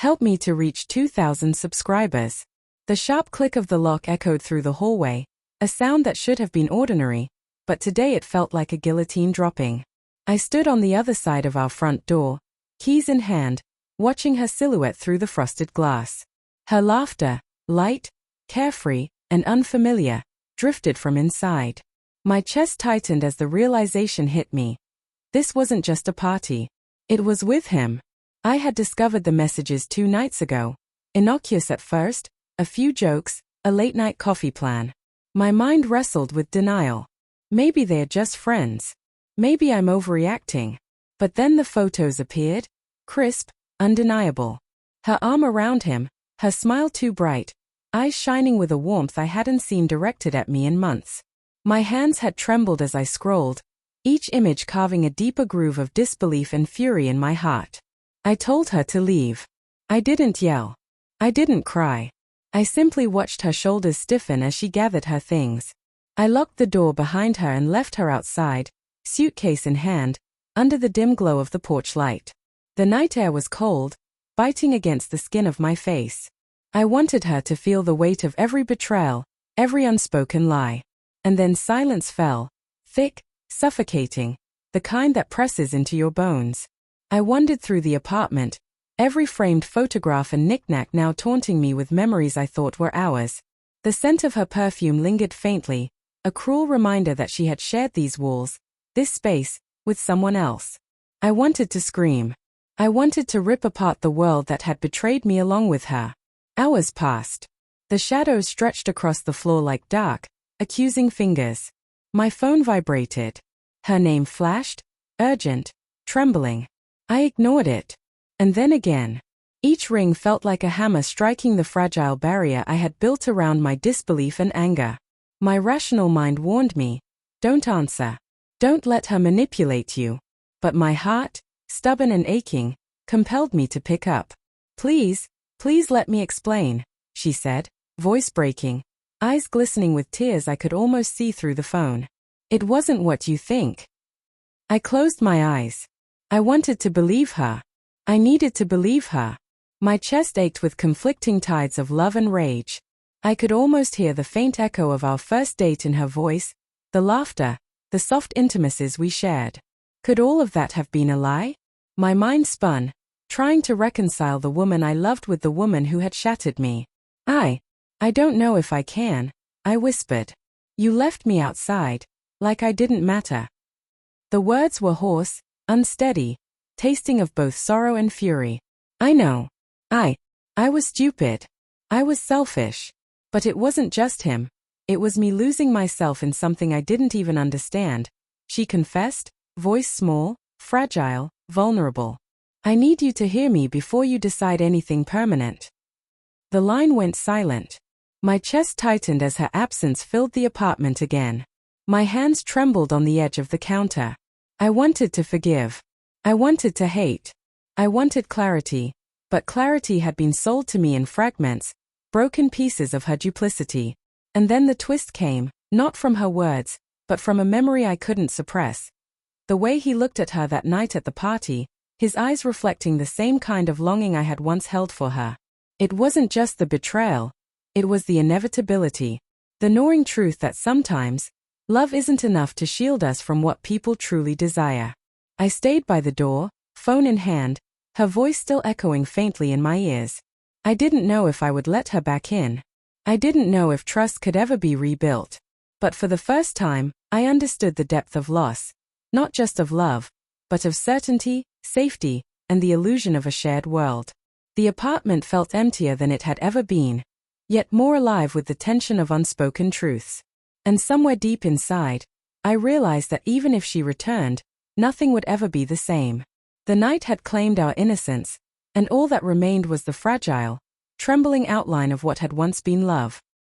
Help me to reach 2,000 subscribers. The sharp click of the lock echoed through the hallway, a sound that should have been ordinary, but today it felt like a guillotine dropping. I stood on the other side of our front door, keys in hand, watching her silhouette through the frosted glass. Her laughter, light, carefree, and unfamiliar, drifted from inside. My chest tightened as the realization hit me. This wasn't just a party. It was with him. I had discovered the messages 2 nights ago. Innocuous at first, a few jokes, a late-night coffee plan. My mind wrestled with denial. Maybe they're just friends. Maybe I'm overreacting. But then the photos appeared, crisp, undeniable. Her arm around him, her smile too bright, eyes shining with a warmth I hadn't seen directed at me in months. My hands had trembled as I scrolled, each image carving a deeper groove of disbelief and fury in my heart. I told her to leave. I didn't yell. I didn't cry. I simply watched her shoulders stiffen as she gathered her things. I locked the door behind her and left her outside, suitcase in hand, under the dim glow of the porch light. The night air was cold, biting against the skin of my face. I wanted her to feel the weight of every betrayal, every unspoken lie. And then silence fell, thick, suffocating, the kind that presses into your bones. I wandered through the apartment, every framed photograph and knick-knack now taunting me with memories I thought were ours. The scent of her perfume lingered faintly, a cruel reminder that she had shared these walls, this space, with someone else. I wanted to scream. I wanted to rip apart the world that had betrayed me along with her. Hours passed. The shadows stretched across the floor like dark, accusing fingers. My phone vibrated. Her name flashed, urgent, trembling. I ignored it. And then again. Each ring felt like a hammer striking the fragile barrier I had built around my disbelief and anger. My rational mind warned me, don't answer. Don't let her manipulate you. But my heart, stubborn and aching, compelled me to pick up. Please let me explain, she said, voice breaking, eyes glistening with tears I could almost see through the phone. It wasn't what you think. I closed my eyes. I wanted to believe her. I needed to believe her. My chest ached with conflicting tides of love and rage. I could almost hear the faint echo of our first date in her voice, the laughter, the soft intimacies we shared. Could all of that have been a lie? My mind spun, trying to reconcile the woman I loved with the woman who had shattered me. I don't know if I can, I whispered. You left me outside, like I didn't matter. The words were hoarse, unsteady, tasting of both sorrow and fury. I know. I was stupid. I was selfish. But it wasn't just him. It was me losing myself in something I didn't even understand. She confessed, voice small, fragile, vulnerable. I need you to hear me before you decide anything permanent. The line went silent. My chest tightened as her absence filled the apartment again. My hands trembled on the edge of the counter. I wanted to forgive. I wanted to hate. I wanted clarity, but clarity had been sold to me in fragments, broken pieces of her duplicity. And then the twist came, not from her words, but from a memory I couldn't suppress. The way he looked at her that night at the party, his eyes reflecting the same kind of longing I had once held for her. It wasn't just the betrayal, it was the inevitability, the gnawing truth that sometimes, love isn't enough to shield us from what people truly desire. I stayed by the door, phone in hand, her voice still echoing faintly in my ears. I didn't know if I would let her back in. I didn't know if trust could ever be rebuilt. But for the first time, I understood the depth of loss, not just of love, but of certainty, safety, and the illusion of a shared world. The apartment felt emptier than it had ever been, yet more alive with the tension of unspoken truths. And somewhere deep inside, I realized that even if she returned, nothing would ever be the same. The night had claimed our innocence, and all that remained was the fragile, trembling outline of what had once been love.